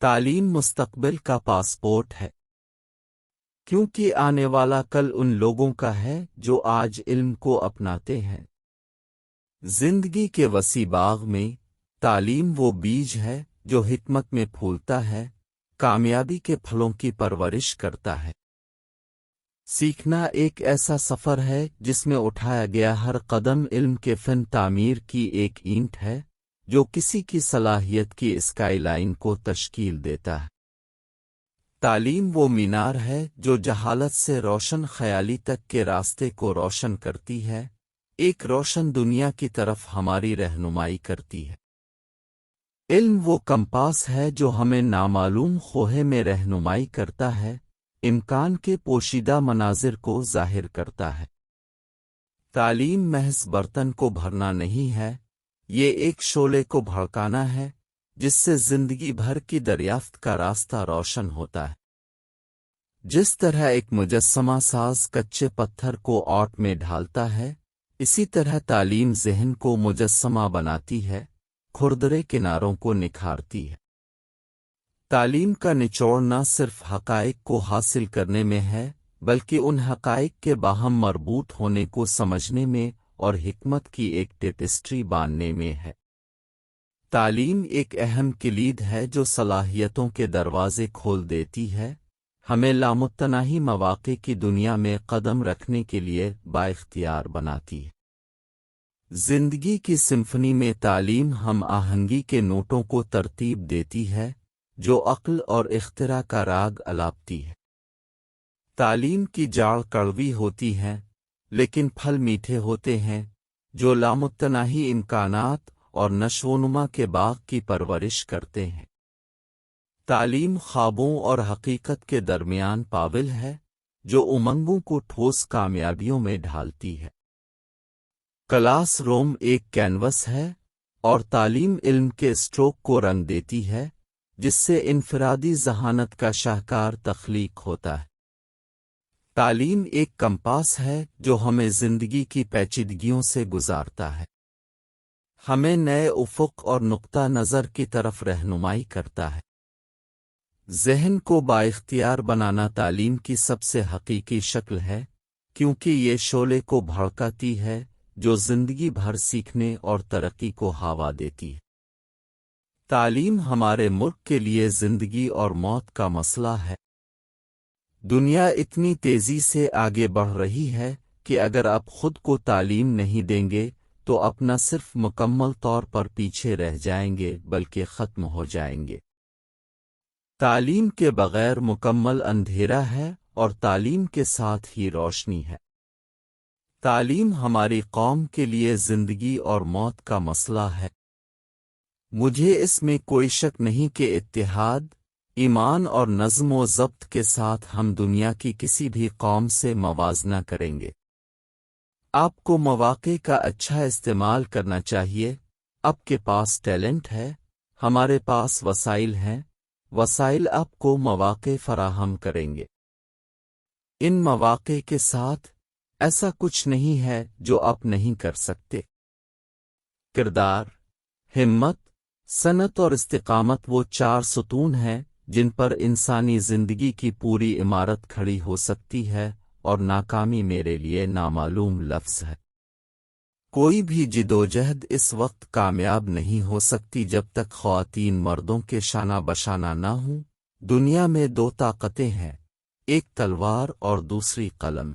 تعلیم مستقبل کا پاسپورٹ ہے، کیونکہ آنے والا کل ان لوگوں کا ہے جو آج علم کو اپناتے ہیں۔ زندگی کے وسیع باغ میں تعلیم وہ بیج ہے جو حکمت میں پھولتا ہے، کامیابی کے پھلوں کی پرورش کرتا ہے۔ سیکھنا ایک ایسا سفر ہے جس میں اٹھایا گیا ہر قدم علم کے فن تعمیر کی ایک اینٹ ہے جو کسی کی صلاحیت کی اسکائی لائن کو تشکیل دیتا ہے۔ تعلیم وہ مینار ہے جو جہالت سے روشن خیالی تک کے راستے کو روشن کرتی ہے، ایک روشن دنیا کی طرف ہماری رہنمائی کرتی ہے۔ علم وہ کمپاس ہے جو ہمیں نامعلوم خواہے میں رہنمائی کرتا ہے، امکان کے پوشیدہ مناظر کو ظاہر کرتا ہے۔ تعلیم محض برتن کو بھرنا نہیں ہے، یہ ایک شعلے کو بھڑکانا ہے جس سے زندگی بھر کی دریافت کا راستہ روشن ہوتا ہے۔ جس طرح ایک مجسمہ ساز کچے پتھر کو آرٹ میں ڈھالتا ہے، اسی طرح تعلیم ذہن کو مجسمہ بناتی ہے، کھردرے کناروں کو نکھارتی ہے۔ تعلیم کا نچوڑ نہ صرف حقائق کو حاصل کرنے میں ہے بلکہ ان حقائق کے باہم مربوط ہونے کو سمجھنے میں اور حکمت کی ایک ٹیپسٹری باندھنے میں ہے۔ تعلیم ایک اہم کلید ہے جو صلاحیتوں کے دروازے کھول دیتی ہے، ہمیں لامتناہی مواقع کی دنیا میں قدم رکھنے کے لیے بااختیار بناتی ہے۔ زندگی کی سمفنی میں تعلیم ہم آہنگی کے نوٹوں کو ترتیب دیتی ہے جو عقل اور اختراع کا راگ الاپتی ہے۔ تعلیم کی جاڑ کڑوی ہوتی ہے لیکن پھل میٹھے ہوتے ہیں جو لامتناہی امکانات اور نشوونما کے باغ کی پرورش کرتے ہیں۔ تعلیم خوابوں اور حقیقت کے درمیان پاول ہے جو امنگوں کو ٹھوس کامیابیوں میں ڈھالتی ہے۔ کلاس روم ایک کینوس ہے اور تعلیم علم کے اسٹروک کو رنگ دیتی ہے جس سے انفرادی ذہانت کا شاہکار تخلیق ہوتا ہے۔ تعلیم ایک کمپاس ہے جو ہمیں زندگی کی پیچیدگیوں سے گزارتا ہے، ہمیں نئے افق اور نقطہ نظر کی طرف رہنمائی کرتا ہے۔ ذہن کو بااختیار بنانا تعلیم کی سب سے حقیقی شکل ہے کیونکہ یہ شعلے کو بھڑکاتی ہے جو زندگی بھر سیکھنے اور ترقی کو ہوا دیتی ہے۔ تعلیم ہمارے ملک کے لیے زندگی اور موت کا مسئلہ ہے۔ دنیا اتنی تیزی سے آگے بڑھ رہی ہے کہ اگر آپ خود کو تعلیم نہیں دیں گے تو اپنا صرف مکمل طور پر پیچھے رہ جائیں گے بلکہ ختم ہو جائیں گے۔ تعلیم کے بغیر مکمل اندھیرا ہے اور تعلیم کے ساتھ ہی روشنی ہے۔ تعلیم ہماری قوم کے لیے زندگی اور موت کا مسئلہ ہے۔ مجھے اس میں کوئی شک نہیں کہ اتحاد، ایمان اور نظم و ضبط کے ساتھ ہم دنیا کی کسی بھی قوم سے موازنہ کریں گے۔ آپ کو مواقع کا اچھا استعمال کرنا چاہیے۔ آپ کے پاس ٹیلنٹ ہے، ہمارے پاس وسائل ہیں، وسائل آپ کو مواقع فراہم کریں گے۔ ان مواقع کے ساتھ ایسا کچھ نہیں ہے جو آپ نہیں کر سکتے۔ کردار، ہمت، صنعت اور استقامت وہ چار ستون ہیں جن پر انسانی زندگی کی پوری عمارت کھڑی ہو سکتی ہے، اور ناکامی میرے لیے نامعلوم لفظ ہے۔ کوئی بھی جدوجہد اس وقت کامیاب نہیں ہو سکتی جب تک خواتین مردوں کے شانہ بشانہ نہ ہوں۔ دنیا میں دو طاقتیں ہیں، ایک تلوار اور دوسری قلم۔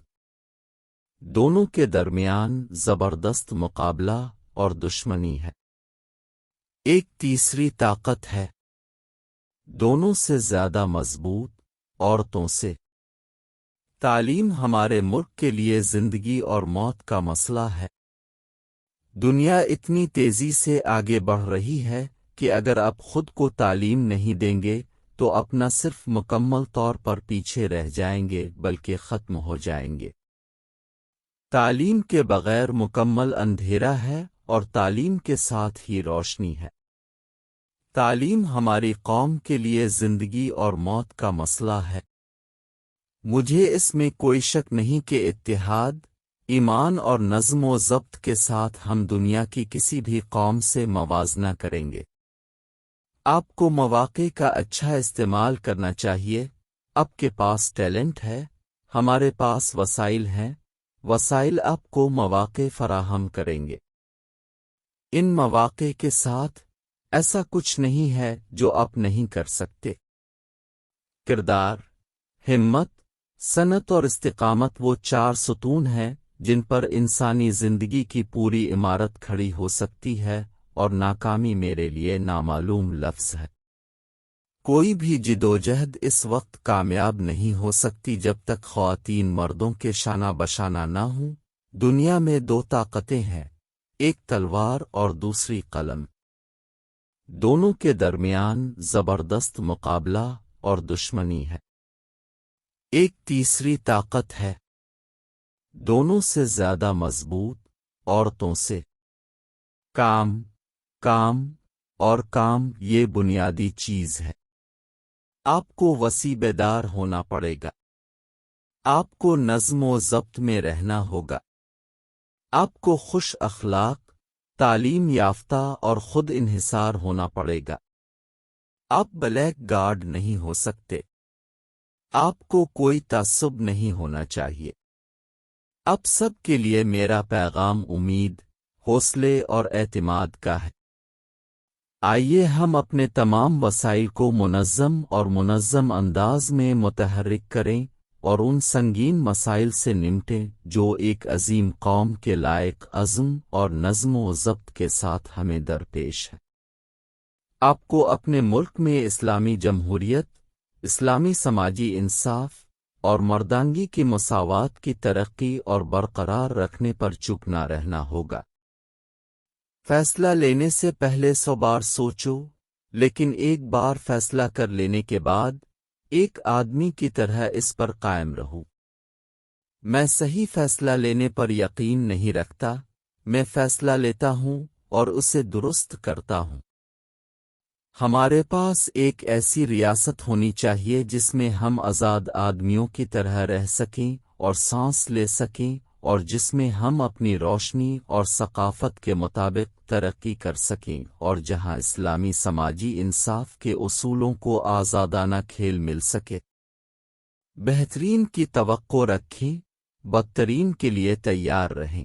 دونوں کے درمیان زبردست مقابلہ اور دشمنی ہے۔ ایک تیسری طاقت ہے، دونوں سے زیادہ مضبوط، عورتوں سے۔ تعلیم ہمارے ملک کے لیے زندگی اور موت کا مسئلہ ہے۔ دنیا اتنی تیزی سے آگے بڑھ رہی ہے کہ اگر آپ خود کو تعلیم نہیں دیں گے تو اپنا صرف مکمل طور پر پیچھے رہ جائیں گے بلکہ ختم ہو جائیں گے۔ تعلیم کے بغیر مکمل اندھیرا ہے اور تعلیم کے ساتھ ہی روشنی ہے۔ تعلیم ہماری قوم کے لیے زندگی اور موت کا مسئلہ ہے۔ مجھے اس میں کوئی شک نہیں کہ اتحاد، ایمان اور نظم و ضبط کے ساتھ ہم دنیا کی کسی بھی قوم سے موازنہ کریں گے۔ آپ کو مواقع کا اچھا استعمال کرنا چاہیے۔ آپ کے پاس ٹیلنٹ ہے، ہمارے پاس وسائل ہیں، وسائل آپ کو مواقع فراہم کریں گے۔ ان مواقع کے ساتھ ایسا کچھ نہیں ہے جو آپ نہیں کر سکتے۔ کردار، ہمت، صنعت اور استقامت وہ چار ستون ہیں جن پر انسانی زندگی کی پوری عمارت کھڑی ہو سکتی ہے، اور ناکامی میرے لیے نامعلوم لفظ ہے۔ کوئی بھی جدوجہد اس وقت کامیاب نہیں ہو سکتی جب تک خواتین مردوں کے شانہ بشانہ نہ ہوں۔ دنیا میں دو طاقتیں ہیں، ایک تلوار اور دوسری قلم۔ دونوں کے درمیان زبردست مقابلہ اور دشمنی ہے۔ ایک تیسری طاقت ہے، دونوں سے زیادہ مضبوط، عورتوں سے۔ کام، کام اور کام، یہ بنیادی چیز ہے۔ آپ کو وسیع بیدار ہونا پڑے گا۔ آپ کو نظم و ضبط میں رہنا ہوگا۔ آپ کو خوش اخلاق، تعلیم یافتہ اور خود انحصار ہونا پڑے گا۔ آپ بلیک گارڈ نہیں ہو سکتے۔ آپ کو کوئی تعصب نہیں ہونا چاہیے۔ اب سب کے لیے میرا پیغام امید، حوصلے اور اعتماد کا ہے۔ آئیے ہم اپنے تمام وسائل کو منظم انداز میں متحرک کریں اور ان سنگین مسائل سے نمٹیں جو ایک عظیم قوم کے لائق عزم اور نظم و ضبط کے ساتھ ہمیں درپیش ہے۔ آپ کو اپنے ملک میں اسلامی جمہوریت، اسلامی سماجی انصاف اور مردانگی کی مساوات کی ترقی اور برقرار رکھنے پر چپ نہ رہنا ہوگا۔ فیصلہ لینے سے پہلے 100 بار سوچو، لیکن ایک بار فیصلہ کر لینے کے بعد ایک آدمی کی طرح اس پر قائم رہو۔ میں صحیح فیصلہ لینے پر یقین نہیں رکھتا، میں فیصلہ لیتا ہوں اور اسے درست کرتا ہوں۔ ہمارے پاس ایک ایسی ریاست ہونی چاہیے جس میں ہم آزاد آدمیوں کی طرح رہ سکیں اور سانس لے سکیں، اور جس میں ہم اپنی روشنی اور ثقافت کے مطابق ترقی کر سکیں، اور جہاں اسلامی سماجی انصاف کے اصولوں کو آزادانہ کھیل مل سکے۔ بہترین کی توقع رکھیں، بدترین کے لیے تیار رہیں۔